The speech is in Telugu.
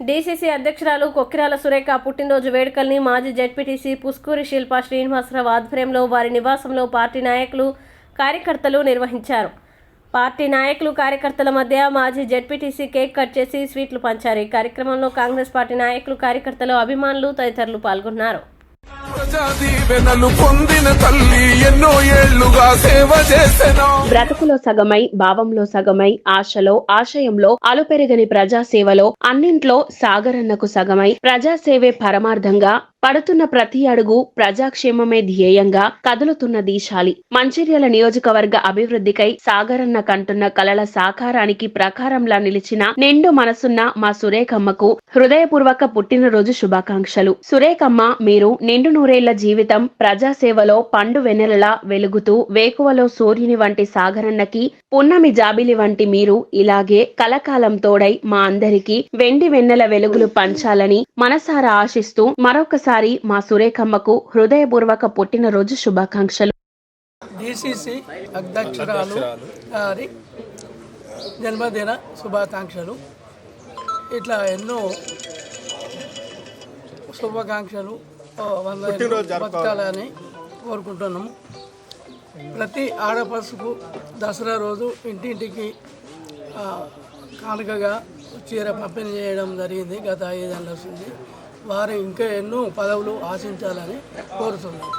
డీసీసీ అధ్యక్షురాలు కొక్కిరాల సురేఖ పుట్టినరోజు వేడుకల్ని మాజీ జెడ్పీటీసీ పుస్కూరి శిల్ప శ్రీనివాసరావు ఆధ్వర్యంలో వారి నివాసంలో పార్టీ నాయకులు కార్యకర్తలు నిర్వహించారు. పార్టీ నాయకులు కార్యకర్తల మధ్య మాజీ జెడ్పీటీసీ కేక్ కట్ చేసి స్వీట్లు పంచారు. ఈ కార్యక్రమంలో కాంగ్రెస్ పార్టీ నాయకులు, కార్యకర్తలు, అభిమానులు తదితరులు పాల్గొన్నారు. బ్రతుకులో సగమై, భావంలో సగమై, ఆశలో, ఆశయంలో, అలుపెరగని ప్రజాసేవలో, అన్నింట్లో సాగరన్నకు సగమై, ప్రజాసేవే పరమార్థంగా పడుతున్న ప్రతి అడుగు ప్రజాక్షేమమే ధ్యేయంగా కదులుతున్న దీశాలి. మంచిర్యాల నియోజకవర్గ అభివృద్ధికై సాగరన్న కంటున్న కలల సాకారానికి ప్రకారంలా నిలిచిన నిండు మనసున్న మా సురేఖమ్మకు హృదయపూర్వక పుట్టినరోజు శుభాకాంక్షలు. సురేఖమ్మ, మీరు నిండు నూరేళ్ల జీవితం ప్రజాసేవలో పండు వెన్నెలలా వెలుగుతూ వేకువలో సూర్యుని వంటి సాగరన్నకి పున్నమి జాబిలి వంటి మీరు ఇలాగే కలకాలం తోడై మా అందరికీ వెండి వెన్నెల వెలుగులు పంచాలని మనసారా ఆశిస్తూ మరొకసారి మా సురేఖమ్మకు హృదయపూర్వక పుట్టినరోజు శుభాకాంక్షలు. డీసీసీ అధ్యక్షురాలు గారి జన్మదిన శుభాకాంక్షలు. ఇట్లా ఎన్నో శుభాకాంక్షలు బతకాలని కోరుకుంటున్నాము. ప్రతి ఆడపడుచుకు దసరా రోజు ఇంటింటికి కానుకగా చీర పంపిణీ చేయడం జరిగింది. గత 5 ఏళ్ళ వస్తుంది. వారు ఇంకా ఎన్నో పదవులు ఆశించాలని కోరుతున్నాం.